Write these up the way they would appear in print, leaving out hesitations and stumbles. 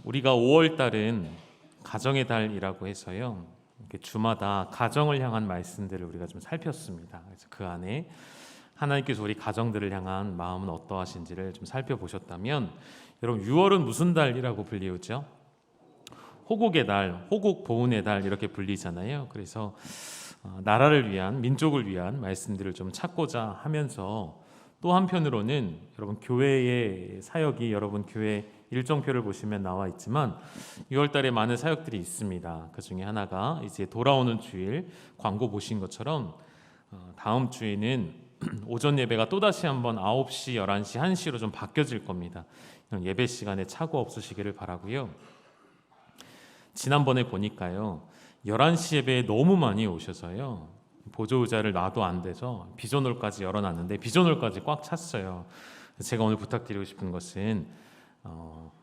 우리가 5월 달은 가정의 달이라고 해서요. 이렇게 주마다 가정을 향한 말씀들을 우리가 좀 살폈습니다. 그래서 그 안에 하나님께서 우리 가정들을 향한 마음은 어떠하신지를 좀 살펴보셨다면, 여러분 6월은 무슨 달이라고 불리우죠? 호국의 달, 호국 보훈의 달 이렇게 불리잖아요. 그래서 나라를 위한, 민족을 위한 말씀들을 좀 찾고자 하면서, 또 한편으로는 여러분 교회의 사역이, 여러분 교회 일정표를 보시면 나와 있지만 6월 달에 많은 사역들이 있습니다. 그 중에 하나가 이제 돌아오는 주일 광고 보신 것처럼 다음 주에는 오전 예배가 또다시 한번 9시, 11시, 1시로 좀 바뀌어질 겁니다. 이런 예배 시간에 착오 없으시기를 바라고요. 지난번에 보니까요, 11시 예배에 너무 많이 오셔서요, 보조의자를 놔도 안 돼서 비전홀까지 열어놨는데 비전홀까지 꽉 찼어요. 제가 오늘 부탁드리고 싶은 것은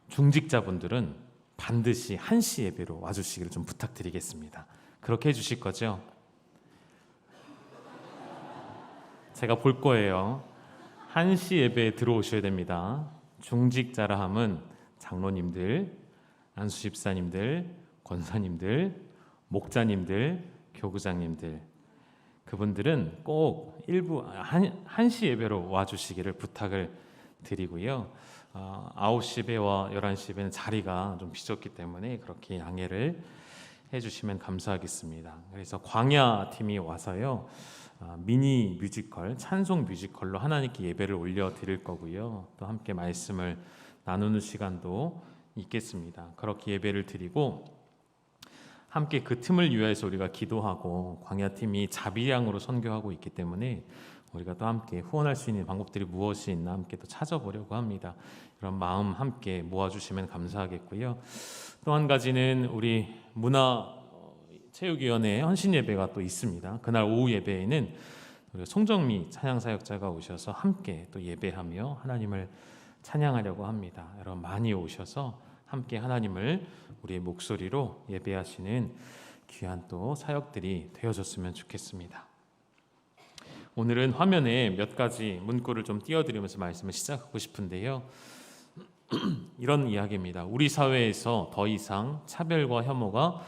중직자분들은 반드시 1시 예배로 와주시기를 좀 부탁드리겠습니다. 그렇게 해주실 거죠? 제가 볼 거예요. 1시 예배에 들어오셔야 됩니다. 중직자라 함은 장로님들, 안수집사님들, 권사님들, 목자님들, 교구장님들, 그분들은 꼭 일부 1시 예배로 와주시기를 부탁을 드리고요. 9시 예배와 11시 예배는 자리가 좀 비좁기 때문에 그렇게 양해를 해주시면 감사하겠습니다. 그래서 광야 팀이 와서요, 미니 뮤지컬, 찬송 뮤지컬로 하나님께 예배를 올려 드릴 거고요. 또 함께 말씀을 나누는 시간도 있겠습니다. 그렇게 예배를 드리고 함께 그 틈을 위해서 우리가 기도하고, 광야팀이 자비량으로 선교하고 있기 때문에 우리가 또 함께 후원할 수 있는 방법들이 무엇이 있나 함께 또 찾아보려고 합니다. 이런 마음 함께 모아주시면 감사하겠고요. 또 한 가지는 우리 문화체육위원회 헌신 예배가 또 있습니다. 그날 오후 예배에는 우리 송정미 찬양사역자가 오셔서 함께 또 예배하며 하나님을 찬양하려고 합니다. 여러분 많이 오셔서 함께 하나님을 우리의 목소리로 예배하시는 귀한 또 사역들이 되어졌으면 좋겠습니다. 오늘은 화면에 몇 가지 문구를 좀 띄워드리면서 말씀을 시작하고 싶은데요. 이런 이야기입니다. 우리 사회에서 더 이상 차별과 혐오가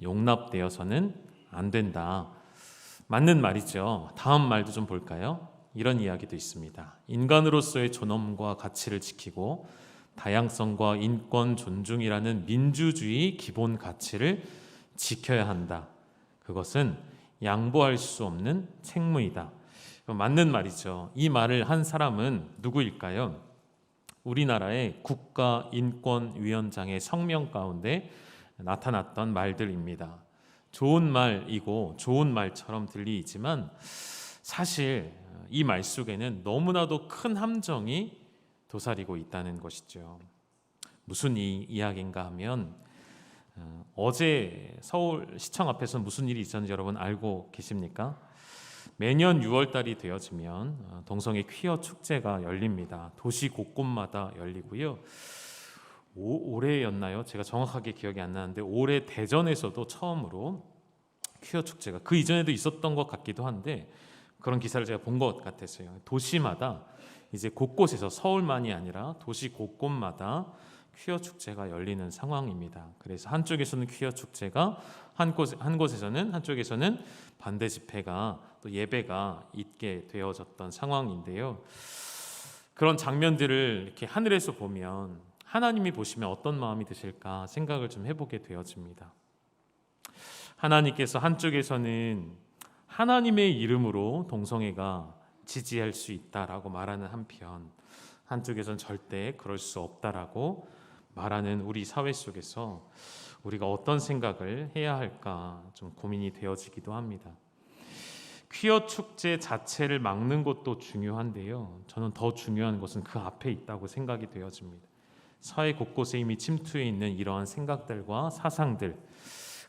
용납되어서는 안 된다. 맞는 말이죠. 다음 말도 좀 볼까요? 이런 이야기도 있습니다. 인간으로서의 존엄과 가치를 지키고 다양성과 인권 존중이라는 민주주의 기본 가치를 지켜야 한다. 그것은 양보할 수 없는 책무이다. 맞는 말이죠. 이 말을 한 사람은 누구일까요? 우리나라의 국가인권위원장의 성명 가운데 나타났던 말들입니다. 좋은 말이고 좋은 말처럼 들리지만 사실 이 말 속에는 너무나도 큰 함정이 도사리고 있다는 것이죠. 무슨 이야기인가 하면, 어제 서울시청 앞에서 무슨 일이 있었는지 여러분 알고 계십니까? 매년 6월달이 되어지면 동성애 퀴어 축제가 열립니다. 도시 곳곳마다 열리고요. 올해였나요? 제가 정확하게 기억이 안 나는데 올해 대전에서도 처음으로 퀴어 축제가, 그 이전에도 있었던 것 같기도 한데 그런 기사를 제가 본 것 같았어요. 도시마다 이제 곳곳에서, 서울만이 아니라 도시 곳곳마다 퀴어 축제가 열리는 상황입니다. 그래서 한쪽에서는 퀴어 축제가, 한쪽에서는 반대 집회가, 또 예배가 있게 되어졌던 상황인데요. 그런 장면들을 이렇게 하늘에서 보면 하나님이 보시면 어떤 마음이 드실까 생각을 좀 해보게 되어집니다. 하나님께서 한쪽에서는 하나님의 이름으로 동성애가 지지할 수 있다라고 말하는 한편, 한쪽에서는 절대 그럴 수 없다라고 말하는 우리 사회 속에서 우리가 어떤 생각을 해야 할까 좀 고민이 되어지기도 합니다. 퀴어 축제 자체를 막는 것도 중요한데요, 저는 더 중요한 것은 그 앞에 있다고 생각이 되어집니다. 사회 곳곳에 이미 침투해 있는 이러한 생각들과 사상들,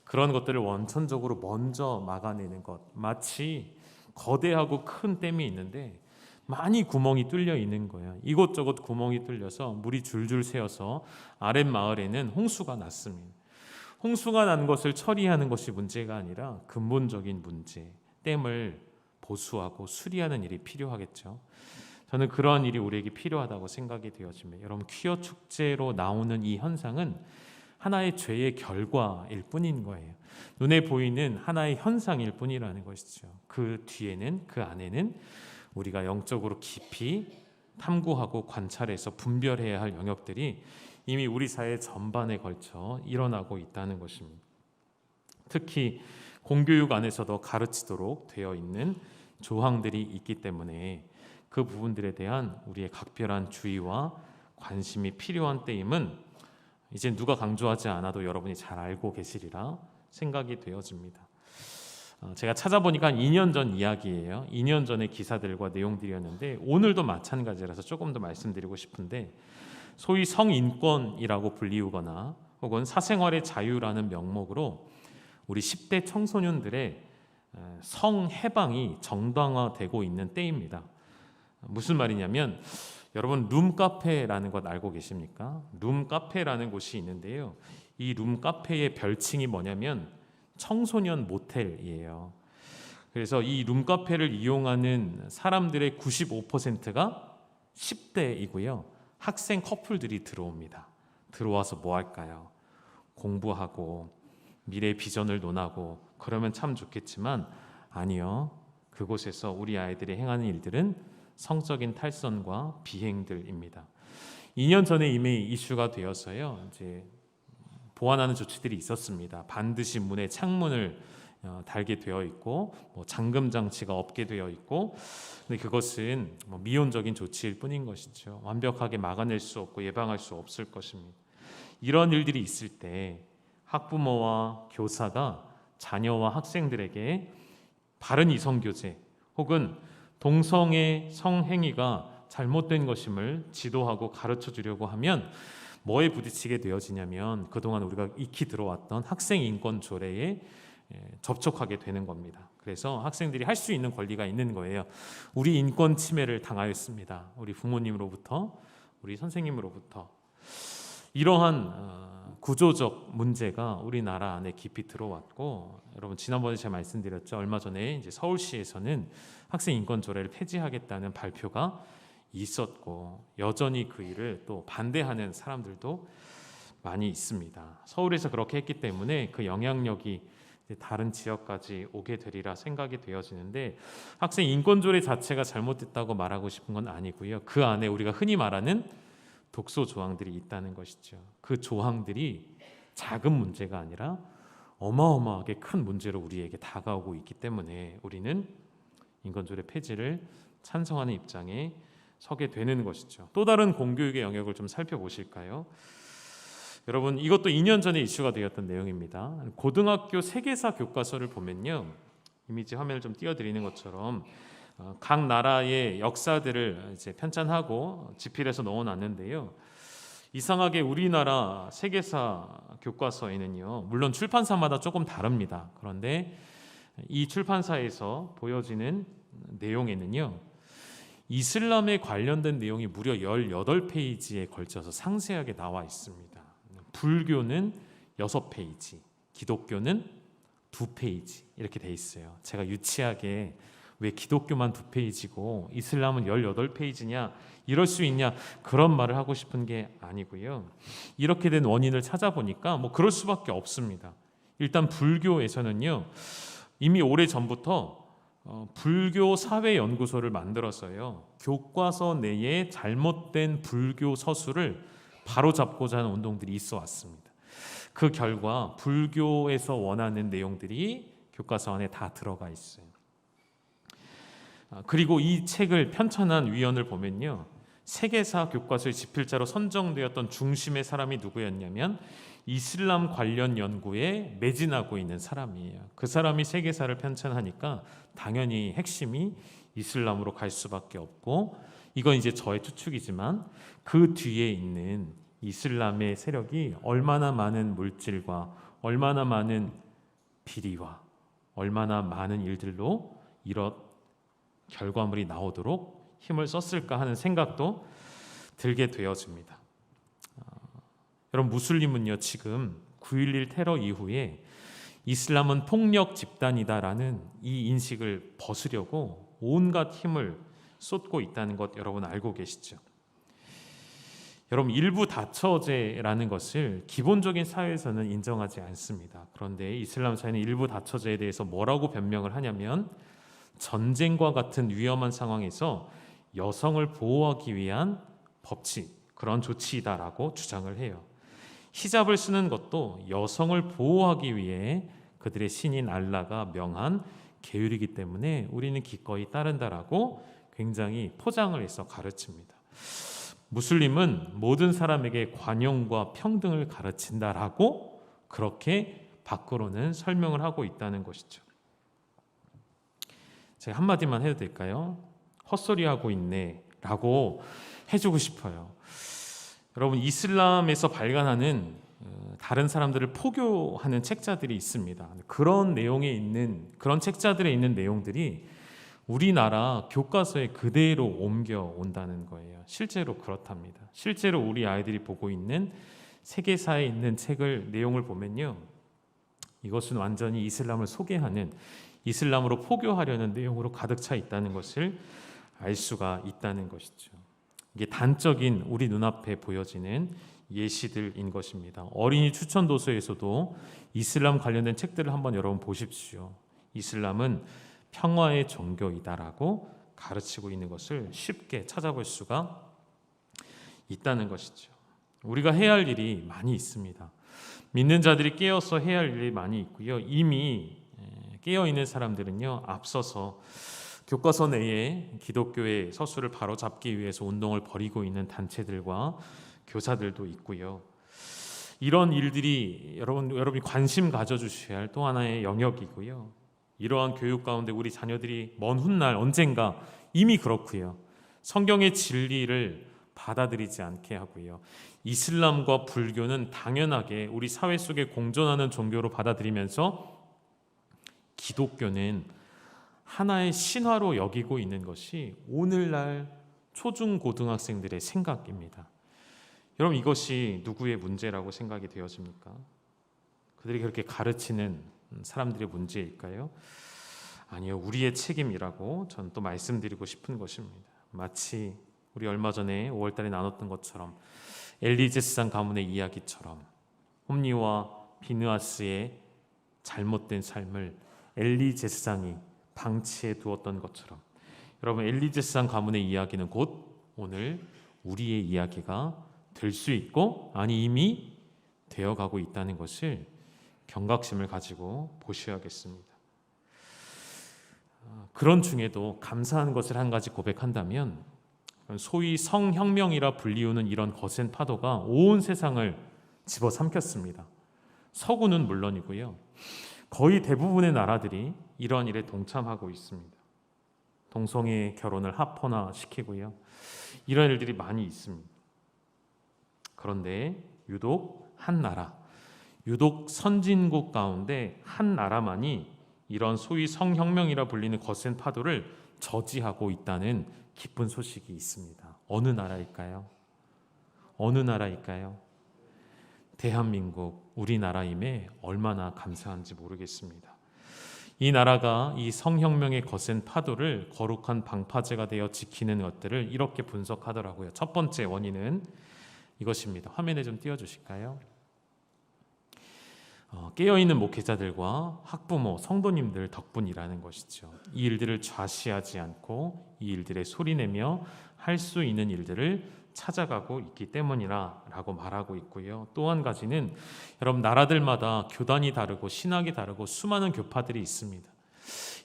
그런 것들을 원천적으로 먼저 막아내는 것. 마치 거대하고 큰 댐이 있는데 많이 구멍이 뚫려 있는 거예요. 이곳저곳 구멍이 뚫려서 물이 줄줄 새어서 아랫마을에는 홍수가 났습니다. 홍수가 난 것을 처리하는 것이 문제가 아니라 근본적인 문제, 댐을 보수하고 수리하는 일이 필요하겠죠. 저는 그러한 일이 우리에게 필요하다고 생각이 되어집니다. 여러분, 퀴어 축제로 나오는 이 현상은 하나의 죄의 결과일 뿐인 거예요. 눈에 보이는 하나의 현상일 뿐이라는 것이죠. 그 뒤에는, 그 안에는 우리가 영적으로 깊이 탐구하고 관찰해서 분별해야 할 영역들이 이미 우리 사회 전반에 걸쳐 일어나고 있다는 것입니다. 특히 공교육 안에서도 가르치도록 되어 있는 조항들이 있기 때문에 그 부분들에 대한 우리의 각별한 주의와 관심이 필요한 때임은 이제 누가 강조하지 않아도 여러분이 잘 알고 계시리라 생각이 되어집니다. 제가 찾아보니까 한 2년 전 이야기예요. 2년 전의 기사들과 내용들이었는데 오늘도 마찬가지라서 조금 더 말씀드리고 싶은데, 소위 성인권이라고 불리우거나 혹은 사생활의 자유라는 명목으로 우리 10대 청소년들의 성해방이 정당화되고 있는 때입니다. 무슨 말이냐면, 여러분 룸카페라는 것 알고 계십니까? 룸카페라는 곳이 있는데요, 이 룸카페의 별칭이 뭐냐면 청소년 모텔이에요. 그래서 이 룸카페를 이용하는 사람들의 95%가 10대이고요. 학생 커플들이 들어옵니다. 들어와서 뭐 할까요? 공부하고 미래 비전을 논하고 그러면 참 좋겠지만 아니요. 그곳에서 우리 아이들이 행하는 일들은 성적인 탈선과 비행들입니다. 2년 전에 이미 이슈가 되어서요, 이제 보완하는 조치들이 있었습니다. 반드시 문에 창문을 달게 되어 있고, 잠금 장치가 없게 되어 있고, 근데 그것은 미온적인 조치일 뿐인 것이죠. 완벽하게 막아낼 수 없고 예방할 수 없을 것입니다. 이런 일들이 있을 때 학부모와 교사가 자녀와 학생들에게 바른 이성교제 혹은 동성애 성행위가 잘못된 것임을 지도하고 가르쳐 주려고 하면 뭐에 부딪히게 되어지냐면, 그동안 우리가 익히 들어왔던 학생 인권 조례에 접촉하게 되는 겁니다. 그래서 학생들이 할 수 있는 권리가 있는 거예요. 우리 인권 침해를 당하였습니다. 우리 부모님으로부터, 우리 선생님으로부터. 이러한 구조적 문제가 우리나라 안에 깊이 들어왔고, 여러분 지난번에 제가 말씀드렸죠. 얼마 전에 이제 서울시에서는 학생 인권 조례를 폐지하겠다는 발표가 있었고, 여전히 그 일을 또 반대하는 사람들도 많이 있습니다. 서울에서 그렇게 했기 때문에 그 영향력이 다른 지역까지 오게 되리라 생각이 되어지는데, 학생 인권조례 자체가 잘못됐다고 말하고 싶은 건 아니고요. 그 안에 우리가 흔히 말하는 독소 조항들이 있다는 것이죠. 그 조항들이 작은 문제가 아니라 어마어마하게 큰 문제로 우리에게 다가오고 있기 때문에 우리는 인권조례 폐지를 찬성하는 입장에 서게 되는 것이죠. 또 다른 공교육의 영역을 좀 살펴보실까요? 여러분, 이것도 2년 전에 이슈가 되었던 내용입니다. 고등학교 세계사 교과서를 보면요, 이미지 화면을 좀 띄워드리는 것처럼 각 나라의 역사들을 이제 편찬하고 집필해서 넣어놨는데요, 이상하게 우리나라 세계사 교과서에는요, 물론 출판사마다 조금 다릅니다. 그런데 이 출판사에서 보여지는 내용에는요, 이슬람에 관련된 내용이 무려 18페이지에 걸쳐서 상세하게 나와 있습니다. 불교는 6페이지, 기독교는 2페이지 이렇게 돼 있어요. 제가 유치하게 왜 기독교만 2페이지고 이슬람은 18페이지냐, 이럴 수 있냐, 그런 말을 하고 싶은 게 아니고요. 이렇게 된 원인을 찾아보니까 그럴 수밖에 없습니다. 일단 불교에서는요, 이미 오래전부터 불교 사회연구소를 만들어서요, 교과서 내에 잘못된 불교 서술을 바로잡고자 하는 운동들이 있어 왔습니다. 그 결과 불교에서 원하는 내용들이 교과서 안에 다 들어가 있어요. 그리고 이 책을 편찬한 위원을 보면요, 세계사 교과서의 집필자로 선정되었던 중심의 사람이 누구였냐면 이슬람 관련 연구에 매진하고 있는 사람이에요. 그 사람이 세계사를 편찬하니까 당연히 핵심이 이슬람으로 갈 수밖에 없고, 이건 이제 저의 추측이지만 그 뒤에 있는 이슬람의 세력이 얼마나 많은 물질과 얼마나 많은 비리와 얼마나 많은 일들로 이런 결과물이 나오도록 힘을 썼을까 하는 생각도 들게 되어집니다. 여러분, 무슬림은요, 지금 9.11 테러 이후에 이슬람은 폭력 집단이다라는 이 인식을 벗으려고 온갖 힘을 쏟고 있다는 것 여러분 알고 계시죠? 여러분, 일부 다처제라는 것을 기본적인 사회에서는 인정하지 않습니다. 그런데 이슬람 사회는 일부 다처제에 대해서 뭐라고 변명을 하냐면 전쟁과 같은 위험한 상황에서 여성을 보호하기 위한 법칙, 그런 조치이다라고 주장을 해요. 히잡을 쓰는 것도 여성을 보호하기 위해 그들의 신인 알라가 명한 계율이기 때문에 우리는 기꺼이 따른다라고 굉장히 포장을 해서 가르칩니다. 무슬림은 모든 사람에게 관용과 평등을 가르친다라고 그렇게 밖으로는 설명을 하고 있다는 것이죠. 제가 한마디만 해도 될까요? 헛소리하고 있네 라고 해주고 싶어요. 여러분, 이슬람에서 발간하는 다른 사람들을 포교하는 책자들이 있습니다. 그런 책자들에 있는 내용들이 우리나라 교과서에 그대로 옮겨온다는 거예요. 실제로 그렇답니다. 실제로 우리 아이들이 보고 있는 세계사에 있는 내용을 보면요, 이것은 완전히 이슬람을 소개하는, 이슬람으로 포교하려는 내용으로 가득 차 있다는 것을 알 수가 있다는 것이죠. 이게 단적인 우리 눈앞에 보여지는 예시들인 것입니다. 어린이 추천 도서에서도 이슬람 관련된 책들을 한번 여러분 보십시오. 이슬람은 평화의 종교이다라고 가르치고 있는 것을 쉽게 찾아볼 수가 있다는 것이죠. 우리가 해야 할 일이 많이 있습니다. 믿는 자들이 깨어서 해야 할 일이 많이 있고요. 이미 깨어있는 사람들은요, 앞서서 교과서 내에 기독교의 서술을 바로잡기 위해서 운동을 벌이고 있는 단체들과 교사들도 있고요. 이런 일들이 여러분이 관심 가져주셔야 할 또 하나의 영역이고요. 이러한 교육 가운데 우리 자녀들이 먼 훗날 언젠가 이미 그렇고요. 성경의 진리를 받아들이지 않게 하고요. 이슬람과 불교는 당연하게 우리 사회 속에 공존하는 종교로 받아들이면서 기독교는 하나의 신화로 여기고 있는 것이 오늘날 초중고등학생들의 생각입니다. 여러분, 이것이 누구의 문제라고 생각이 되어집니까? 그들이 그렇게 가르치는 사람들의 문제일까요? 아니요, 우리의 책임이라고 저는 또 말씀드리고 싶은 것입니다. 마치 우리 얼마 전에 5월달에 나눴던 것처럼 엘리제스상 가문의 이야기처럼 홈리와 비느하스의 잘못된 삶을 엘리제스상이 방치해 두었던 것처럼, 여러분, 엘리제스상 가문의 이야기는 곧 오늘 우리의 이야기가 될 수 있고, 아니 이미 되어가고 있다는 것을 경각심을 가지고 보셔야겠습니다. 그런 중에도 감사한 것을 한 가지 고백한다면, 소위 성혁명이라 불리우는 이런 거센 파도가 온 세상을 집어삼켰습니다. 서구는 물론이고요, 거의 대부분의 나라들이 이러한 일에 동참하고 있습니다. 동성애 결혼을 합헌화 시키고요, 이런 일들이 많이 있습니다. 그런데 유독 한 나라, 유독 선진국 가운데 한 나라만이 이런 소위 성혁명이라 불리는 거센 파도를 저지하고 있다는 기쁜 소식이 있습니다. 어느 나라일까요? 어느 나라일까요? 대한민국, 우리나라임에 얼마나 감사한지 모르겠습니다. 이 나라가 이 성혁명의 거센 파도를 거룩한 방파제가 되어 지키는 것들을 이렇게 분석하더라고요. 첫 번째 원인은 이것입니다. 화면에 좀 띄워주실까요? 깨어있는 목회자들과 학부모, 성도님들 덕분이라는 것이죠. 이 일들을 좌시하지 않고 이 일들에 소리내며 할 수 있는 일들을 찾아가고 있기 때문이라고 말하고 있고요. 또 한 가지는 여러분, 나라들마다 교단이 다르고 신학이 다르고 수많은 교파들이 있습니다.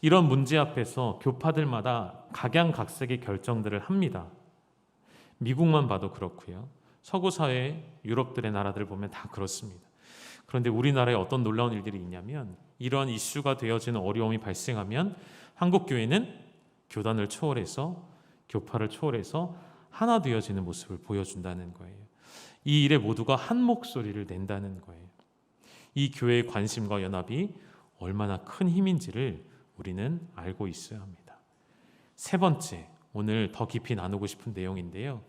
이런 문제 앞에서 교파들마다 각양각색의 결정들을 합니다. 미국만 봐도 그렇고요. 서구 사회, 유럽들의 나라들을 보면 다 그렇습니다. 그런데 우리나라에 어떤 놀라운 일들이 있냐면, 이러한 이슈가 되어지는 어려움이 발생하면 한국 교회는 교단을 초월해서, 교파를 초월해서 하나 되어지는 모습을 보여준다는 거예요. 이 일에 모두가 한 목소리를 낸다는 거예요. 이 교회의 관심과 연합이 얼마나 큰 힘인지를 우리는 알고 있어야 합니다. 세 번째, 오늘 더 깊이 나누고 싶은 내용인데요,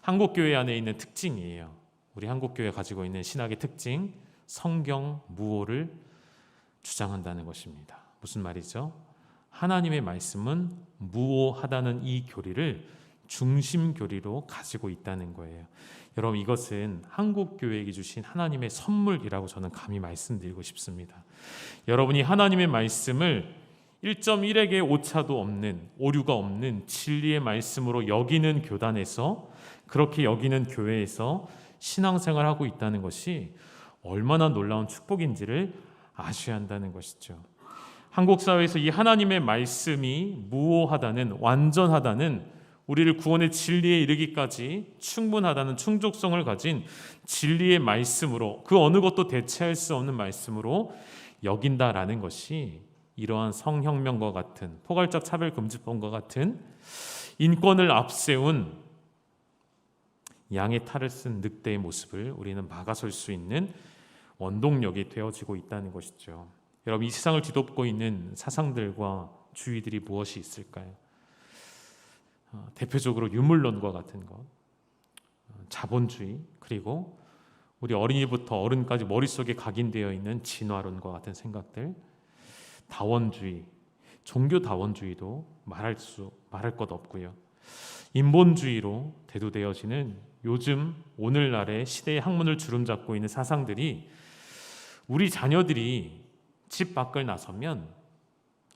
한국교회 안에 있는 특징이에요. 우리 한국교회가 가지고 있는 신학의 특징, 성경 무오를 주장한다는 것입니다. 무슨 말이죠? 하나님의 말씀은 무오하다는 이 교리를 중심 교리로 가지고 있다는 거예요. 여러분, 이것은 한국교회에게 주신 하나님의 선물이라고 저는 감히 말씀드리고 싶습니다. 여러분이 하나님의 말씀을 1.1에게 오차도 없는, 오류가 없는 진리의 말씀으로 여기는 교단에서, 그렇게 여기는 교회에서 신앙생활하고 있다는 것이 얼마나 놀라운 축복인지를 아셔야 한다는 것이죠. 한국 사회에서 이 하나님의 말씀이 무오하다는, 완전하다는, 우리를 구원의 진리에 이르기까지 충분하다는 충족성을 가진 진리의 말씀으로, 그 어느 것도 대체할 수 없는 말씀으로 여긴다라는 것이 이러한 성혁명과 같은, 포괄적 차별금지법과 같은 인권을 앞세운 양의 탈을 쓴 늑대의 모습을 우리는 막아설 수 있는 원동력이 되어지고 있다는 것이죠. 여러분, 이 세상을 뒤덮고 있는 사상들과 주의들이 무엇이 있을까요? 대표적으로 유물론과 같은 것, 자본주의, 그리고 우리 어린이부터 어른까지 머릿속에 각인되어 있는 진화론과 같은 생각들, 다원주의, 종교 다원주의도 말할 것 없고요. 인본주의로 대두되어지는 요즘 오늘날의 시대의 학문을 주름잡고 있는 사상들이 우리 자녀들이 집 밖을 나서면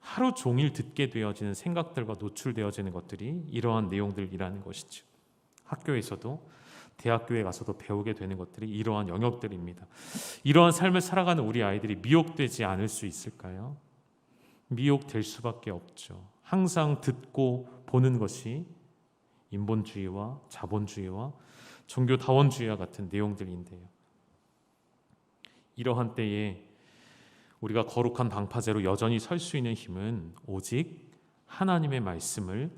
하루 종일 듣게 되어지는 생각들과 노출되어지는 것들이 이러한 내용들이라는 것이죠. 학교에서도 대학교에 가서도 배우게 되는 것들이 이러한 영역들입니다. 이러한 삶을 살아가는 우리 아이들이 미혹되지 않을 수 있을까요? 미혹될 수밖에 없죠. 항상 듣고 보는 것이 인본주의와 자본주의와 종교 다원주의와 같은 내용들인데요. 이러한 때에 우리가 거룩한 방파제로 여전히 설 수 있는 힘은 오직 하나님의 말씀을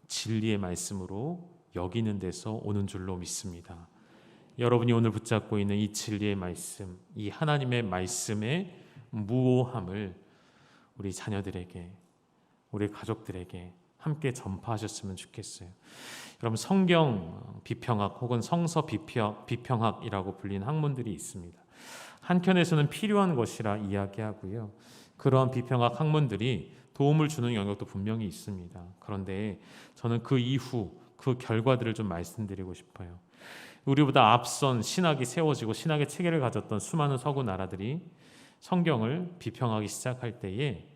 진리의 말씀으로 여기는 데서 오는 줄로 믿습니다. 여러분이 오늘 붙잡고 있는 이 진리의 말씀, 이 하나님의 말씀의 무오함을 우리 자녀들에게, 우리 가족들에게 함께 전파하셨으면 좋겠어요. 여러분, 성경 비평학 혹은 성서 비평학이라고 불리는 학문들이 있습니다. 한켠에서는 필요한 것이라 이야기하고요. 그러한 비평학 학문들이 도움을 주는 영역도 분명히 있습니다. 그런데 저는 그 이후 그 결과들을 좀 말씀드리고 싶어요. 우리보다 앞선 신학이 세워지고 신학의 체계를 가졌던 수많은 서구 나라들이 성경을 비평하기 시작할 때에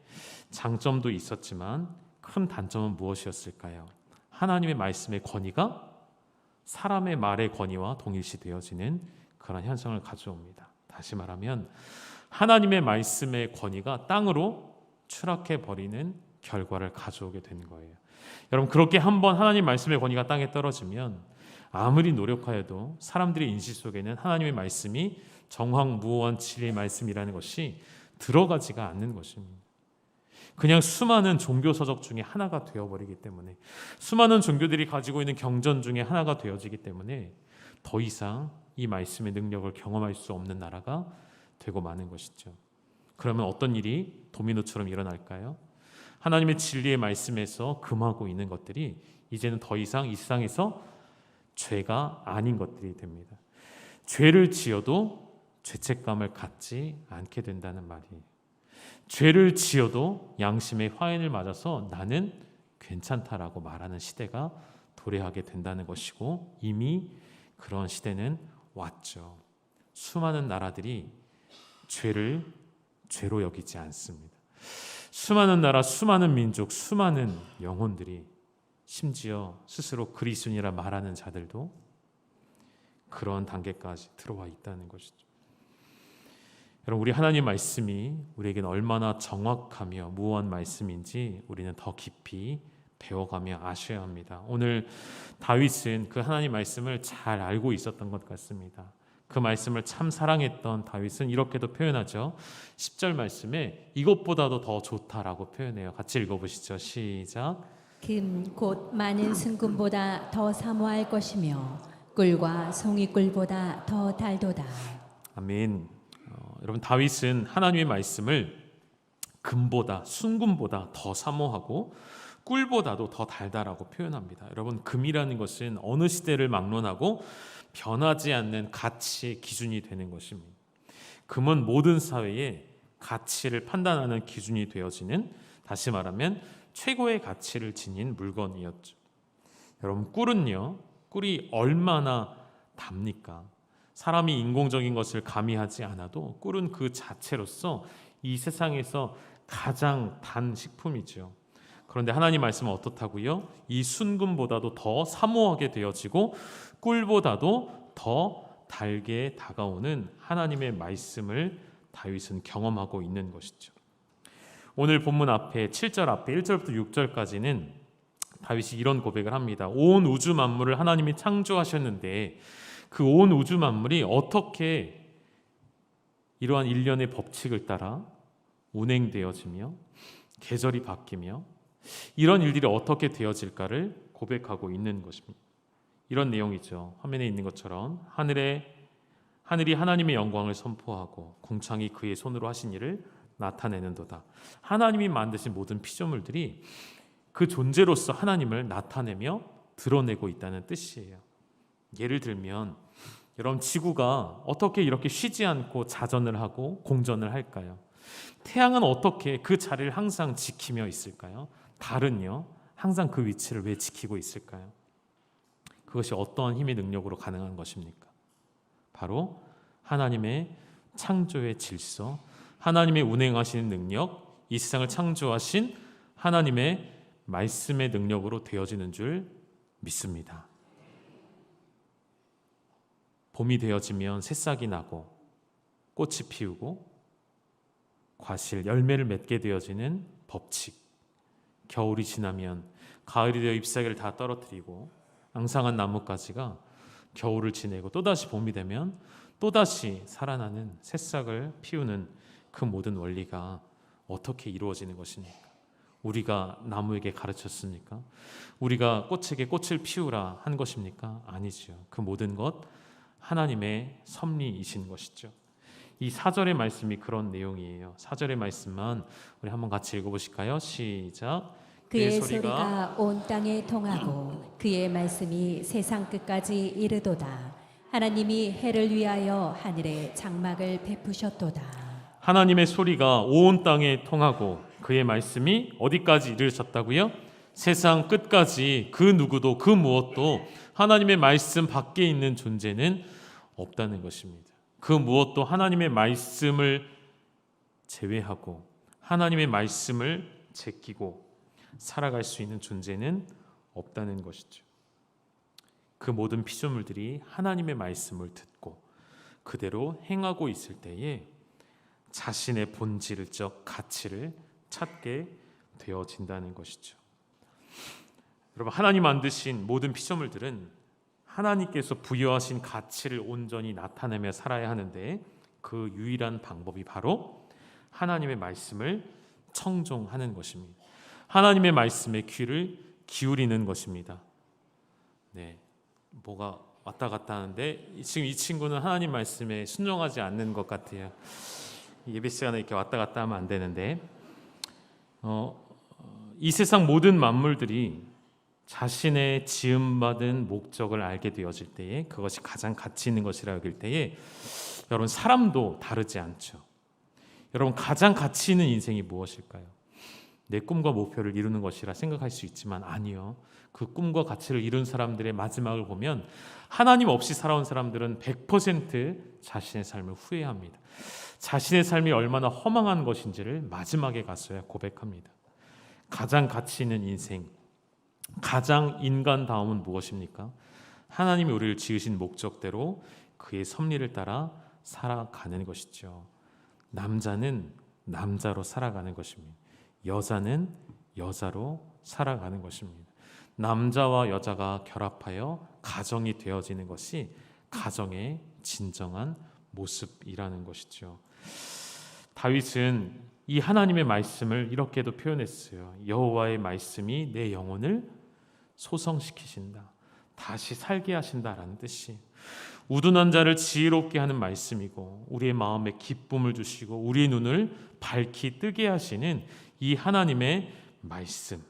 장점도 있었지만 큰 단점은 무엇이었을까요? 하나님의 말씀의 권위가 사람의 말의 권위와 동일시되어지는 그런 현상을 가져옵니다. 다시 말하면 하나님의 말씀의 권위가 땅으로 추락해버리는 결과를 가져오게 된 거예요. 여러분, 그렇게 한번 하나님 말씀의 권위가 땅에 떨어지면 아무리 노력하여도 사람들의 인식 속에는 하나님의 말씀이 정확무오한 진리의 말씀이라는 것이 들어가지가 않는 것입니다. 그냥 수많은 종교 서적 중에 하나가 되어버리기 때문에, 수많은 종교들이 가지고 있는 경전 중에 하나가 되어지기 때문에 더 이상 이 말씀의 능력을 경험할 수 없는 나라가 되고 마는 것이죠. 그러면 어떤 일이 도미노처럼 일어날까요? 하나님의 진리의 말씀에서 금하고 있는 것들이 이제는 더 이상 이 세상에서 죄가 아닌 것들이 됩니다. 죄를 지어도 죄책감을 갖지 않게 된다는 말이에요. 죄를 지어도 양심의 화인을 맞아서 나는 괜찮다라고 말하는 시대가 도래하게 된다는 것이고, 이미 그런 시대는 왔죠. 수많은 나라들이 죄를 죄로 여기지 않습니다. 수많은 나라, 수많은 민족, 수많은 영혼들이, 심지어 스스로 그리스도인이라 말하는 자들도 그런 단계까지 들어와 있다는 것이죠. 여러분, 우리 하나님 말씀이 우리에게는 얼마나 정확하며 무오한 말씀인지 우리는 더 깊이 배워가며 아셔야 합니다. 오늘 다윗은 그 하나님 말씀을 잘 알고 있었던 것 같습니다. 그 말씀을 참 사랑했던 다윗은 이렇게도 표현하죠. 10절 말씀에 이것보다도 더 좋다라고 표현해요. 같이 읽어보시죠. 시작. 금 곧 많은 승금보다 더 사모할 것이며 꿀과 송이꿀보다 더 달도다. 아멘. 여러분, 다윗은 하나님의 말씀을 금보다, 순금보다 더 사모하고 꿀보다도 더 달다라고 표현합니다. 여러분, 금이라는 것은 어느 시대를 막론하고 변하지 않는 가치의 기준이 되는 것입니다. 금은 모든 사회의 가치를 판단하는 기준이 되어지는 다시 말하면 최고의 가치를 지닌 물건이었죠. 여러분, 꿀이 얼마나 답니까? 사람이 인공적인 것을 가미하지 않아도 꿀은 그 자체로서 이 세상에서 가장 단 식품이죠. 그런데 하나님 말씀은 어떻다고요? 이 순금보다도 더 사모하게 되어지고 꿀보다도 더 달게 다가오는 하나님의 말씀을 다윗은 경험하고 있는 것이죠. 오늘 본문 앞에 7절 앞에 1절부터 6절까지는 다윗이 이런 고백을 합니다. 온 우주 만물을 하나님이 창조하셨는데 그 온 우주 만물이 어떻게 이러한 일련의 법칙을 따라 운행되어지며 계절이 바뀌며 이런 일들이 어떻게 되어질까를 고백하고 있는 것입니다. 이런 내용이죠. 화면에 있는 것처럼 하늘이 하나님의 영광을 선포하고 궁창이 그의 손으로 하신 일을 나타내는도다. 하나님이 만드신 모든 피조물들이 그 존재로서 하나님을 나타내며 드러내고 있다는 뜻이에요. 예를 들면 여러분, 지구가 어떻게 이렇게 쉬지 않고 자전을 하고 공전을 할까요? 태양은 어떻게 그 자리를 항상 지키며 있을까요? 달은요, 항상 그 위치를 왜 지키고 있을까요? 그것이 어떠한 힘의 능력으로 가능한 것입니까? 바로 하나님의 창조의 질서, 하나님의 운행하시는 능력, 이 세상을 창조하신 하나님의 말씀의 능력으로 되어지는 줄 믿습니다. 봄이 되어지면 새싹이 나고 꽃이 피우고 과실, 열매를 맺게 되어지는 법칙, 겨울이 지나면 가을이 되어 잎사귀를 다 떨어뜨리고 앙상한 나뭇가지가 겨울을 지내고 또다시 봄이 되면 또다시 살아나는 새싹을 피우는 그 모든 원리가 어떻게 이루어지는 것입니까? 우리가 나무에게 가르쳤습니까? 우리가 꽃에게 꽃을 피우라 한 것입니까? 아니죠. 그 모든 것 하나님의 섭리이신 것이죠. 이 4절의 말씀이 그런 내용이에요. 4절의 말씀만 우리 한번 같이 읽어보실까요? 시작. 그의 소리가 온 땅에 통하고 그의 말씀이 세상 끝까지 이르도다. 하나님이 해를 위하여 하늘에 장막을 베푸셨도다. 하나님의 소리가 온 땅에 통하고 그의 말씀이 어디까지 이르셨다고요? 세상 끝까지. 그 누구도 그 무엇도 하나님의 말씀 밖에 있는 존재는 없다는 것입니다. 그 무엇도 하나님의 말씀을 제외하고 하나님의 말씀을 제끼고 살아갈 수 있는 존재는 없다는 것이죠. 그 모든 피조물들이 하나님의 말씀을 듣고 그대로 행하고 있을 때에 자신의 본질적 가치를 찾게 되어진다는 것이죠. 여러분, 하나님 만드신 모든 피조물들은 하나님께서 부여하신 가치를 온전히 나타내며 살아야 하는데 그 유일한 방법이 바로 하나님의 말씀을 청종하는 것입니다. 하나님의 말씀에 귀를 기울이는 것입니다. 네, 뭐가 왔다 갔다 하는데 지금 이 친구는 하나님 말씀에 순종하지 않는 것 같아요. 예배 시간에 이렇게 왔다 갔다 하면 안 되는데 이 세상 모든 만물들이 자신의 지음받은 목적을 알게 되어질 때에 그것이 가장 가치 있는 것이라 여길 때에 여러분, 사람도 다르지 않죠. 여러분, 가장 가치 있는 인생이 무엇일까요? 내 꿈과 목표를 이루는 것이라 생각할 수 있지만 아니요. 그 꿈과 가치를 이룬 사람들의 마지막을 보면 하나님 없이 살아온 사람들은 100% 자신의 삶을 후회합니다. 자신의 삶이 얼마나 허망한 것인지를 마지막에 가서야 고백합니다. 가장 가치 있는 인생, 가장 인간다움은 무엇입니까? 하나님이 우리를 지으신 목적대로 그의 섭리를 따라 살아가는 것이죠. 남자는 남자로 살아가는 것입니다. 여자는 여자로 살아가는 것입니다. 남자와 여자가 결합하여 가정이 되어지는 것이 가정의 진정한 모습이라는 것이죠. 다윗은 이 하나님의 말씀을 이렇게도 표현했어요. 여호와의 말씀이 내 영혼을 소성시키신다. 다시 살게 하신다라는 뜻이, 우둔한 자를 지혜롭게 하는 말씀이고 우리의 마음에 기쁨을 주시고 우리의 눈을 밝히 뜨게 하시는 이 하나님의 말씀,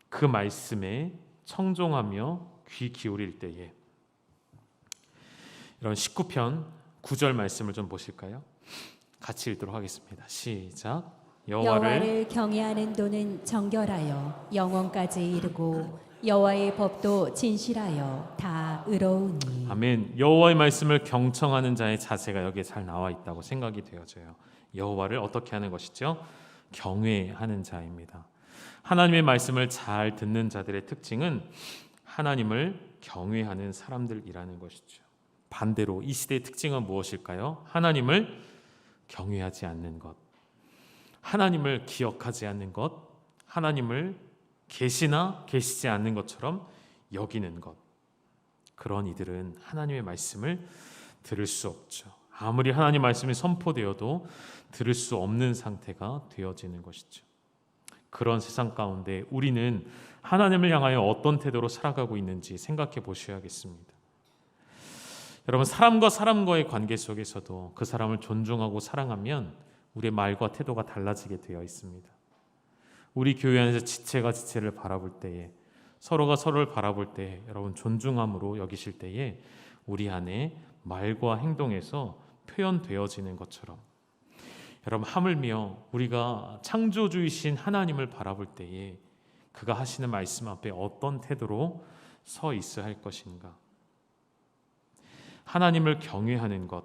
그 말씀에 청종하며 귀 기울일 때에 이런 19편 9절 말씀을 좀 보실까요? 같이 읽도록 하겠습니다. 시작. 여호와를 경외하는 도는 정결하여 영원까지 이르고 여호와의 법도 진실하여 다 의로우니. 아멘. 여호와의 말씀을 경청하는 자의 자세가 여기에 잘 나와 있다고 생각이 되어져요. 여호와를 어떻게 하는 것이죠? 경외하는 자입니다. 하나님의 말씀을 잘 듣는 자들의 특징은 하나님을 경외하는 사람들이라는 것이죠. 반대로 이 시대의 특징은 무엇일까요? 하나님을 경외하지 않는 것, 하나님을 기억하지 않는 것, 하나님을 계시나 계시지 않는 것처럼 여기는 것. 그런 이들은 하나님의 말씀을 들을 수 없죠. 아무리 하나님 말씀이 선포되어도 들을 수 없는 상태가 되어지는 것이죠. 그런 세상 가운데 우리는 하나님을 향하여 어떤 태도로 살아가고 있는지 생각해 보셔야겠습니다. 여러분, 사람과 사람과의 관계 속에서도 그 사람을 존중하고 사랑하면 우리의 말과 태도가 달라지게 되어 있습니다. 우리 교회 안에서 지체가 지체를 바라볼 때에, 서로가 서로를 바라볼 때에 여러분 존중함으로 여기실 때에 우리 안에 말과 행동에서 표현되어지는 것처럼, 여러분 하물며 우리가 창조주이신 하나님을 바라볼 때에 그가 하시는 말씀 앞에 어떤 태도로 서 있어야 할 것인가. 하나님을 경외하는 것,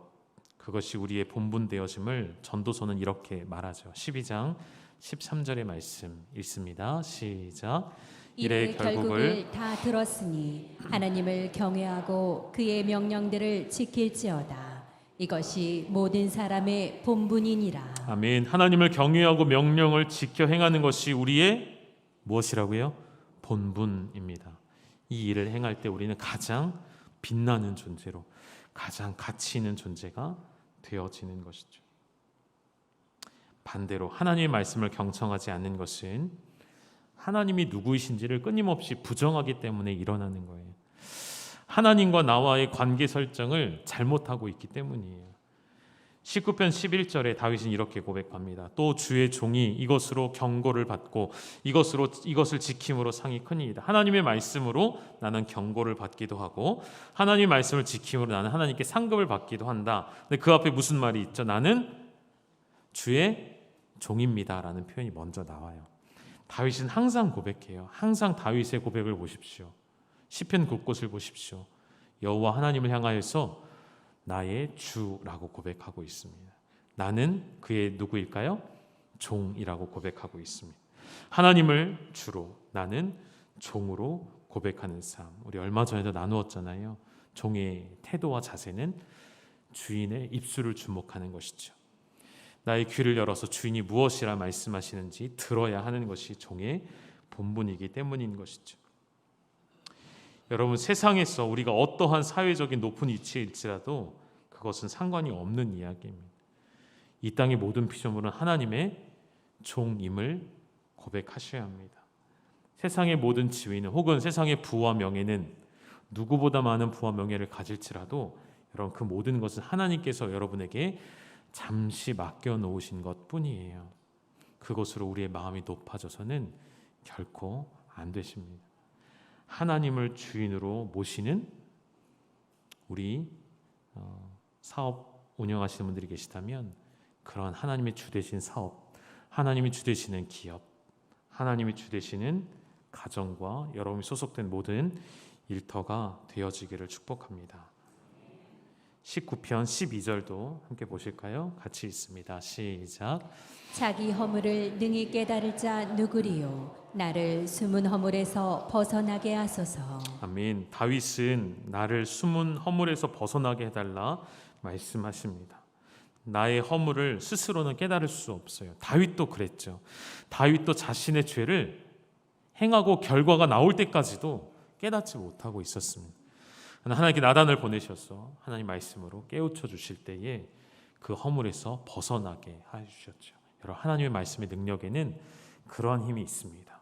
그것이 우리의 본분되어짐을 전도서는 이렇게 말하죠. 12장 13절의 말씀 읽습니다. 시작. 이에 결국을 다 들었으니 하나님을 경외하고 그의 명령들을 지킬지어다. 이것이 모든 사람의 본분이니라. 아멘. 하나님을 경외하고 명령을 지켜 행하는 것이 우리의 무엇이라고요? 본분입니다. 이 일을 행할 때 우리는 가장 빛나는 존재로, 가장 가치 있는 존재가 되어지는 것이죠. 반대로 하나님의 말씀을 경청하지 않는 것은 하나님이 누구이신지를 끊임없이 부정하기 때문에 일어나는 거예요. 하나님과 나와의 관계 설정을 잘못하고 있기 때문이에요. 19편 11절에 다윗은 이렇게 고백합니다. 또 주의 종이 이것으로 경고를 받고 이것을 지킴으로 상이 크니이다. 하나님의 말씀으로 나는 경고를 받기도 하고 하나님의 말씀을 지킴으로 나는 하나님께 상급을 받기도 한다. 근데 그 앞에 무슨 말이 있죠? 나는 주의 종입니다라는 표현이 먼저 나와요. 다윗은 항상 고백해요. 항상 다윗의 고백을 보십시오. 시편 곳곳을 보십시오. 여호와 하나님을 향하여서 나의 주라고 고백하고 있습니다. 나는 그의 누구일까요? 종이라고 고백하고 있습니다. 하나님을 주로, 나는 종으로 고백하는 삶. 우리 얼마 전에도 나누었잖아요. 종의 태도와 자세는 주인의 입술을 주목하는 것이죠. 나의 귀를 열어서 주인이 무엇이라 말씀하시는지 들어야 하는 것이 종의 본분이기 때문인 것이죠. 여러분, 세상에서 우리가 어떠한 사회적인 높은 위치일지라도 그것은 상관이 없는 이야기입니다. 이 땅의 모든 피조물은 하나님의 종임을 고백하셔야 합니다. 세상의 모든 지위는 혹은 세상의 부와 명예는 누구보다 많은 부와 명예를 가질지라도 여러분 그 모든 것은 하나님께서 여러분에게 잠시 맡겨놓으신 것뿐이에요. 그것으로 우리의 마음이 높아져서는 결코 안 되십니다. 하나님을 주인으로 모시는 우리 사업 운영하시는 분들이 계시다면 그런 하나님의 주되신 사업, 하나님이 주되시는 기업, 하나님이 주되시는 가정과 여러분이 소속된 모든 일터가 되어지기를 축복합니다. 19편 12절도 함께 보실까요? 같이 읽습니다. 시작. 자기 허물을 능히 깨달을 자 누구리요? 나를 숨은 허물에서 벗어나게 하소서. 아멘. 다윗은 나를 숨은 허물에서 벗어나게 해달라 말씀하십니다. 나의 허물을 스스로는 깨달을 수 없어요. 다윗도 그랬죠. 다윗도 자신의 죄를 행하고 결과가 나올 때까지도 깨닫지 못하고 있었습니다. 하나님께 나단을 보내셔서 하나님 말씀으로 깨우쳐 주실 때에 그 허물에서 벗어나게 해주셨죠. 여러분, 하나님의 말씀의 능력에는 그러한 힘이 있습니다.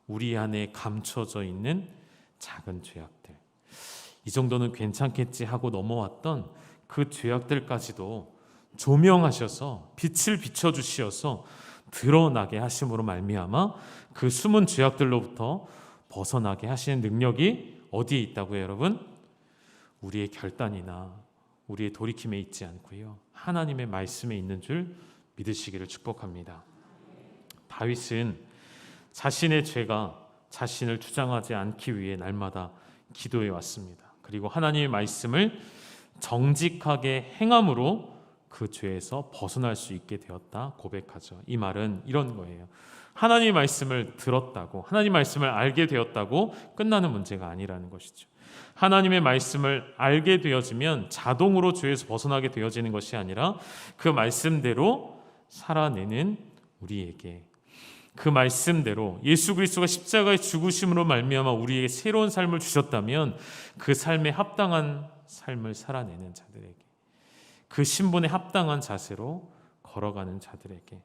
우리 안에 감춰져 있는 작은 죄악들, 이 정도는 괜찮겠지 하고 넘어왔던 그 죄악들까지도 조명하셔서 빛을 비춰주시어서 드러나게 하심으로 말미암아 그 숨은 죄악들로부터 벗어나게 하시는 능력이 어디에 있다고요, 여러분? 우리의 결단이나 우리의 돌이킴에 있지 않고요, 하나님의 말씀에 있는 줄 믿으시기를 축복합니다. 다윗은 자신의 죄가 자신을 주장하지 않기 위해 날마다 기도해 왔습니다. 그리고 하나님의 말씀을 정직하게 행함으로 그 죄에서 벗어날 수 있게 되었다 고백하죠. 이 말은 이런 거예요. 하나님의 말씀을 들었다고, 하나님의 말씀을 알게 되었다고 끝나는 문제가 아니라는 것이죠. 하나님의 말씀을 알게 되어지면 자동으로 죄에서 벗어나게 되어지는 것이 아니라 그 말씀대로 살아내는 우리에게, 그 말씀대로 예수 그리스도가 십자가의 죽으심으로 말미암아 우리에게 새로운 삶을 주셨다면 그 삶에 합당한 삶을 살아내는 자들에게, 그 신분에 합당한 자세로 걸어가는 자들에게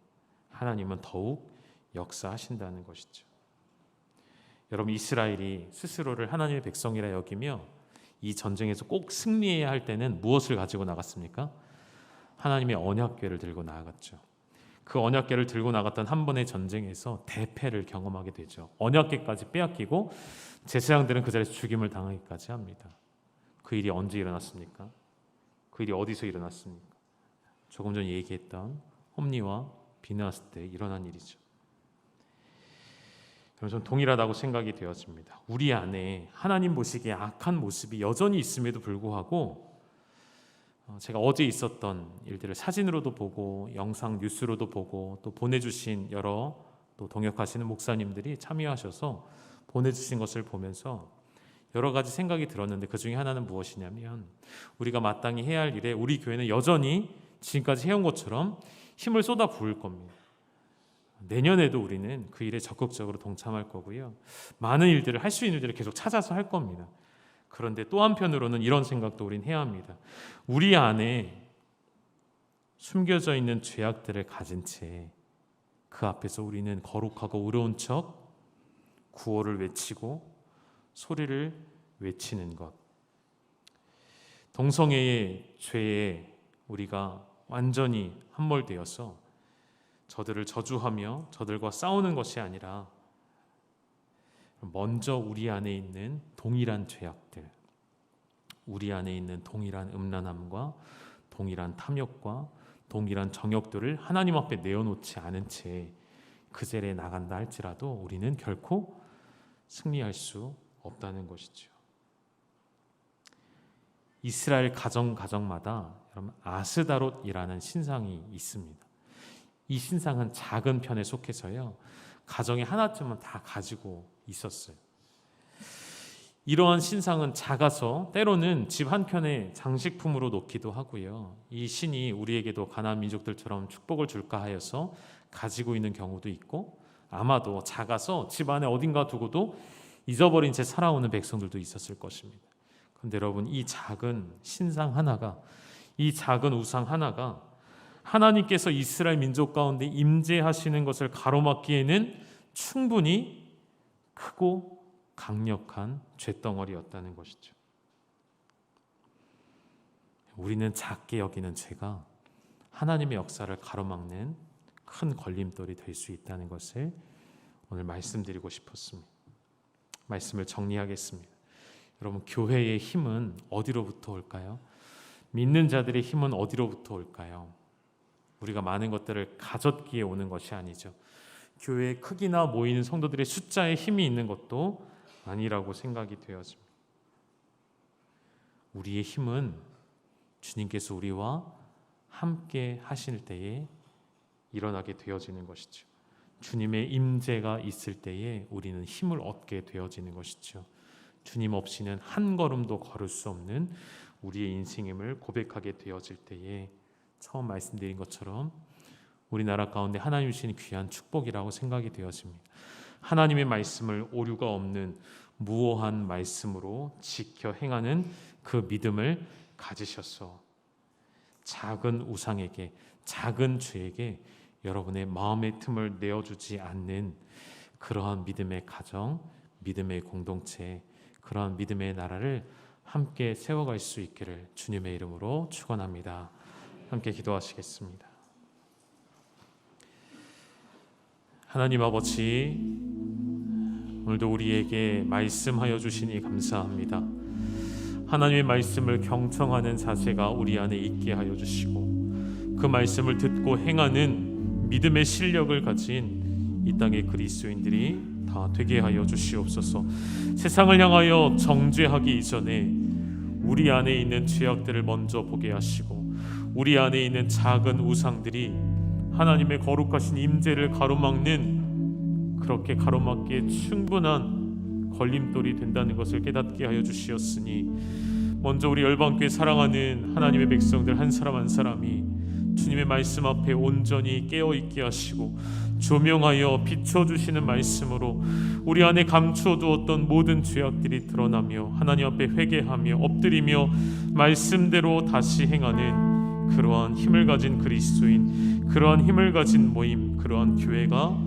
하나님은 더욱 역사하신다는 것이죠. 여러분, 이스라엘이 스스로를 하나님의 백성이라 여기며 이 전쟁에서 꼭 승리해야 할 때는 무엇을 가지고 나갔습니까? 하나님의 언약궤를 들고 나아갔죠. 그 언약궤를 들고 나갔던 한 번의 전쟁에서 대패를 경험하게 되죠. 언약궤까지 빼앗기고 제사장들은 그 자리에서 죽임을 당하기까지 합니다. 그 일이 언제 일어났습니까? 그 일이 어디서 일어났습니까? 조금 전 얘기했던 홈리와 비느하스 때 일어난 일이죠. 그래서 저는 동일하다고 생각이 되었습니다. 우리 안에 하나님 보시기에 악한 모습이 여전히 있음에도 불구하고 제가 어제 있었던 일들을 사진으로도 보고 영상 뉴스로도 보고 또 보내주신 여러 또 동역하시는 목사님들이 참여하셔서 보내주신 것을 보면서 여러 가지 생각이 들었는데 그 중에 하나는 무엇이냐면 우리가 마땅히 해야 할 일에 우리 교회는 여전히 지금까지 해온 것처럼 힘을 쏟아 부을 겁니다. 내년에도 우리는 그 일에 적극적으로 동참할 거고요. 많은 일들을 할 수 있는 일들을 계속 찾아서 할 겁니다. 그런데 또 한편으로는 이런 생각도 우린 해야 합니다. 우리 안에 숨겨져 있는 죄악들을 가진 채 그 앞에서 우리는 거룩하고 의로운 척 구호를 외치고 소리를 외치는 것. 동성애의 죄에 우리가 완전히 함몰되어서 저들을 저주하며 저들과 싸우는 것이 아니라 먼저 우리 안에 있는 동일한 죄악들, 우리 안에 있는 동일한 음란함과 동일한 탐욕과 동일한 정욕들을 하나님 앞에 내어놓지 않은 채 그 자리에 나간다 할지라도 우리는 결코 승리할 수 없다는 것이죠. 이스라엘 가정마다 여러분 아스다롯이라는 신상이 있습니다. 이 신상은 작은 편에 속해서요, 가정에 하나쯤은 다 가지고 있었어요. 이러한 신상은 작아서 때로는 집 한켠에 장식품으로 놓기도 하고요. 이 신이 우리에게도 가나안 민족들처럼 축복을 줄까 하여서 가지고 있는 경우도 있고, 아마도 작아서 집 안에 어딘가 두고도 잊어버린 채 살아오는 백성들도 있었을 것입니다. 그런데 여러분, 이 작은 신상 하나가, 이 작은 우상 하나가 하나님께서 이스라엘 민족 가운데 임재하시는 것을 가로막기에는 충분히 크고 강력한 죄덩어리였다는 것이죠. 우리는 작게 여기는 죄가 하나님의 역사를 가로막는 큰 걸림돌이 될 수 있다는 것을 오늘 말씀드리고 싶었습니다. 말씀을 정리하겠습니다. 여러분, 교회의 힘은 어디로부터 올까요? 믿는 자들의 힘은 어디로부터 올까요? 우리가 많은 것들을 가졌기에 오는 것이 아니죠. 교회의 크기나 모이는 성도들의 숫자에 힘이 있는 것도 아니라고 생각이 되었습니다. 우리의 힘은 주님께서 우리와 함께 하실 때에 일어나게 되어지는 것이죠. 주님의 임재가 있을 때에 우리는 힘을 얻게 되어지는 것이죠. 주님 없이는 한 걸음도 걸을 수 없는 우리의 인생임을 고백하게 되어질 때에 처음 말씀드린 것처럼 우리나라 가운데 하나님 주신 귀한 축복이라고 생각이 되었습니다. 하나님의 말씀을 오류가 없는 무오한 말씀으로 지켜 행하는 그 믿음을 가지셔서 작은 우상에게, 작은 죄에게 여러분의 마음의 틈을 내어주지 않는 그러한 믿음의 가정, 믿음의 공동체, 그러한 믿음의 나라를 함께 세워갈 수 있기를 주님의 이름으로 축원합니다. 함께 기도하시겠습니다. 하나님 아버지, 오늘도 우리에게 말씀하여 주시니 감사합니다. 하나님의 말씀을 경청하는 자세가 우리 안에 있게 하여 주시고 그 말씀을 듣고 행하는 믿음의 실력을 가진 이 땅의 그리스도인들이 다 되게 하여 주시옵소서. 세상을 향하여 정죄하기 이전에 우리 안에 있는 죄악들을 먼저 보게 하시고 우리 안에 있는 작은 우상들이 하나님의 거룩하신 임재를 가로막는, 그렇게 가로막기에 충분한 걸림돌이 된다는 것을 깨닫게 하여 주시었으니 먼저 우리 열방교회 사랑하는 하나님의 백성들 한 사람 한 사람이 주님의 말씀 앞에 온전히 깨어있게 하시고 조명하여 비춰주시는 말씀으로 우리 안에 감추어두었던 모든 죄악들이 드러나며 하나님 앞에 회개하며 엎드리며 말씀대로 다시 행하는 그러한 힘을 가진 그리스도인, 그러한 힘을 가진 모임, 그러한 교회가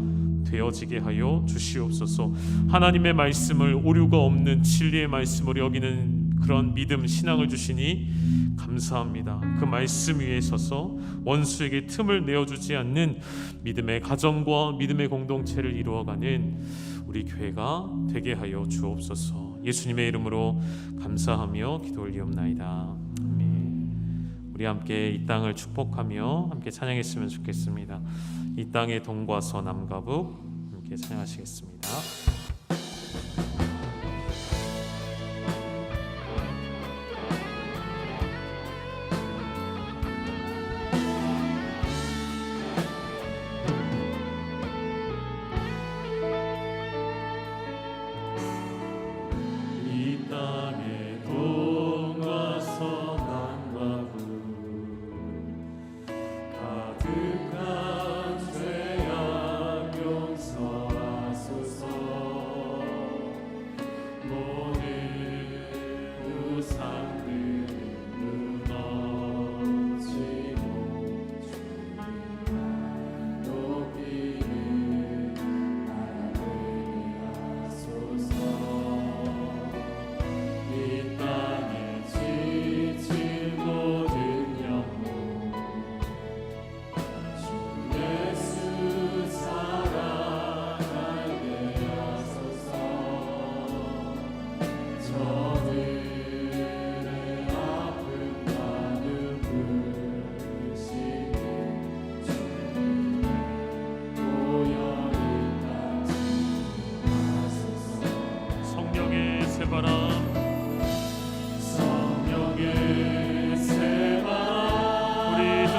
되어지게 하여 주시옵소서. 하나님의 말씀을 오류가 없는 진리의 말씀으로 여기는 그런 믿음, 신앙을 주시니 감사합니다. 그 말씀 위에 서서 원수에게 틈을 내어주지 않는 믿음의 가정과 믿음의 공동체를 이루어가는 우리 교회가 되게 하여 주옵소서. 예수님의 이름으로 감사하며 기도 올리옵나이다. 아멘. 우리 함께 이 땅을 축복하며 함께 찬양했으면 좋겠습니다. 이 땅의 동과 서 남과 북 함께 찬양하시겠습니다.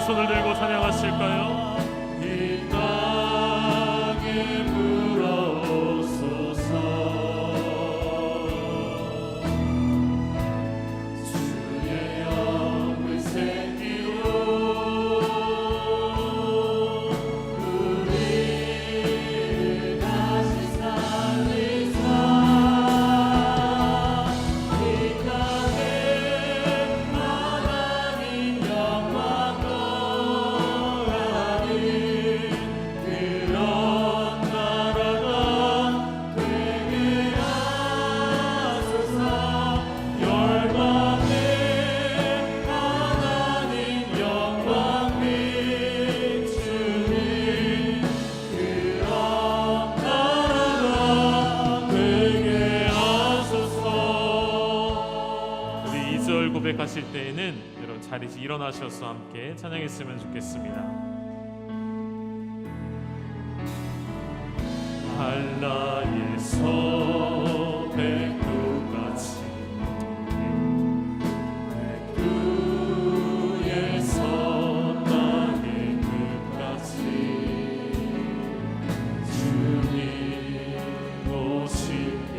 손을 들고 찬양하실까요? 이 땅에 불어오소서. 주의 영을 새기고 우리를 다시 살리사. 이 땅에 하나님 영광 고백하실 때에는 여러분 자리에서 일어나셔서 함께 찬양했으면 좋겠습니다. 한라에서 백두같이 백두에서 땅의 끝까지 주님 오시길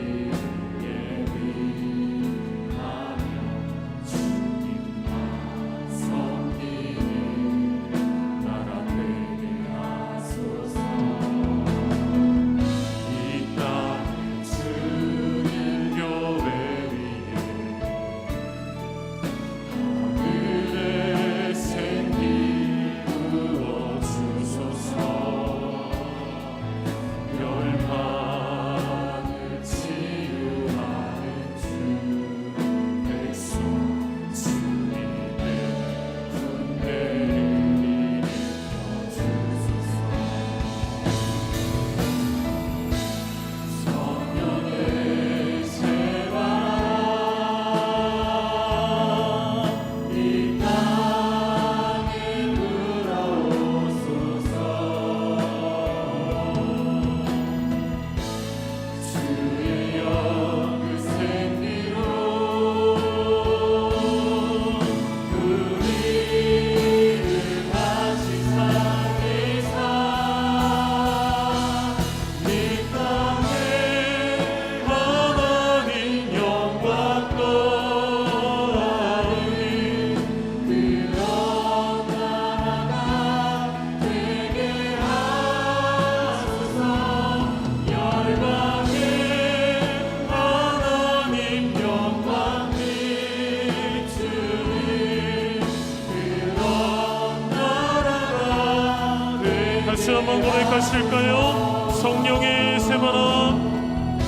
이 땅을 같이 한번 고백하실까요? 성령의 세바람,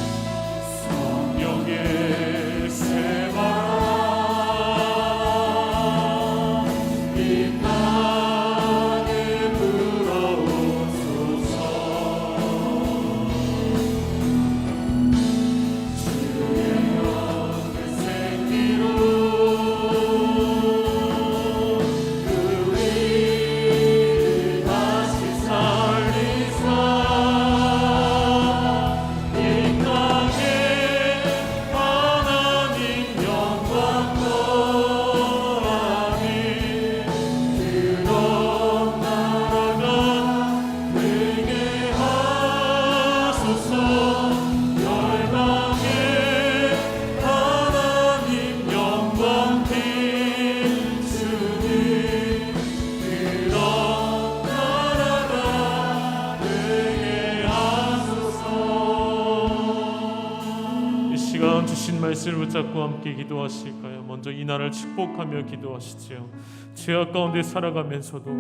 성령의 세바람, 이 땅에 불어오소서. 주의 영의 생기로 그 위를 다시 살리사 이 땅에 하나님 영광 거하니 그런 나라가 되게 하소서. 열방에 하나님 영광 비추니 그런 나라가 되게 하소서. 이 시간 주신 말씀을 붙잡고 함께 기도하실까요? 먼저 이 나라를 축복하며 기도하시지요. 죄악 가운데 살아가면서도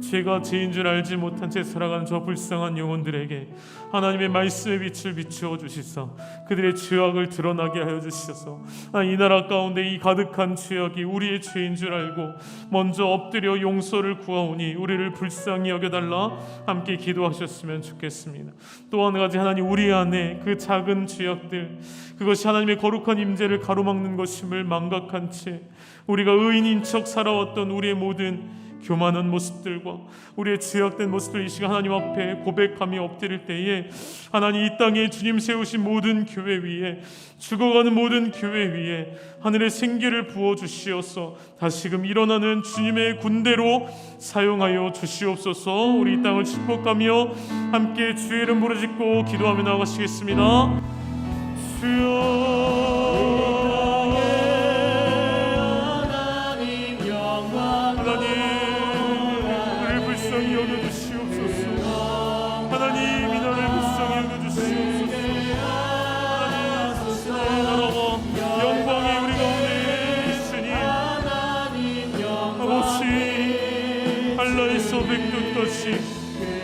죄가 죄인 줄 알지 못한 채 살아가는 저 불쌍한 영혼들에게 하나님의 말씀의 빛을 비추어 주시사 그들의 죄악을 드러나게 하여 주시소서. 이 나라 가운데 이 가득한 죄악이 우리의 죄인 줄 알고 먼저 엎드려 용서를 구하오니 우리를 불쌍히 여겨달라 함께 기도하셨으면 좋겠습니다. 또 한 가지, 하나님, 우리 안에 그 작은 죄악들, 그것이 하나님의 거룩한 임재를 가로막는 것임을 망각한 채 우리가 의인인 척 살아왔던 우리의 모든 교만한 모습들과 우리의 죄악된 모습들 이 시간 하나님 앞에 고백하며 엎드릴 때에 하나님, 이 땅에 주님 세우신 모든 교회 위에, 죽어가는 모든 교회 위에 하늘의 생기를 부어주시어서 다시금 일어나는 주님의 군대로 사용하여 주시옵소서. 우리 이 땅을 축복하며 함께 주의 이름 부르짖고 기도하며 나아가시겠습니다. 주여,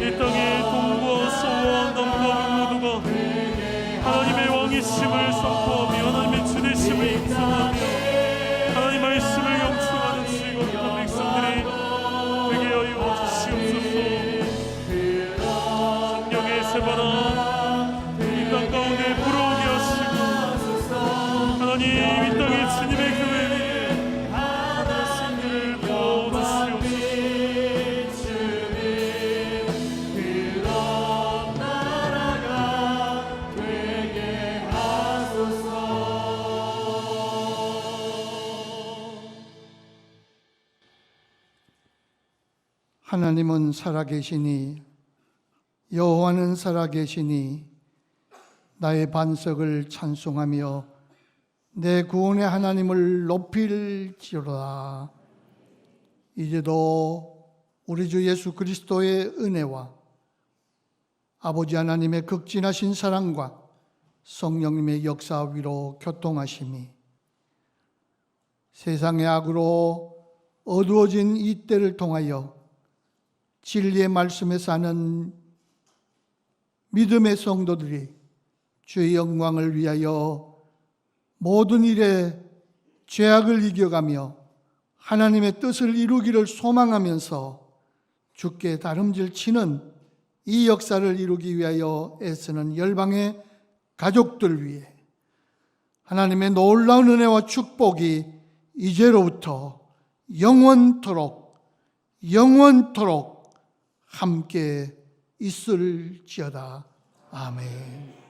이 땅의 동과 서와 남과 모두가 하나님의 왕이심을 선포하며 하나님의 주되심을 인정하며 하나님 말씀을 영축하는 즐거운 백성들이 되게 하여 주시옵소서. 성령의 새바람 이 땅 가운데 불어오게 하시고 하나님, 이 땅에 주님의 교회 위에 하나님을 부어주시옵소서. 하나님은 살아계시니 여호와는 살아계시니 나의 반석을 찬송하며 내 구원의 하나님을 높일지어다. 이제도 우리 주 예수 그리스도의 은혜와 아버지 하나님의 극진하신 사랑과 성령님의 역사 위로 교통하심이 세상의 악으로 어두워진 이 때를 통하여 진리의 말씀에 사는 믿음의 성도들이 주의 영광을 위하여 모든 일에 죄악을 이겨가며 하나님의 뜻을 이루기를 소망하면서 주께 다름질 치는 이 역사를 이루기 위하여 애쓰는 열방의 가족들 위해 하나님의 놀라운 은혜와 축복이 이제로부터 영원토록 함께 있을지어다. 아멘.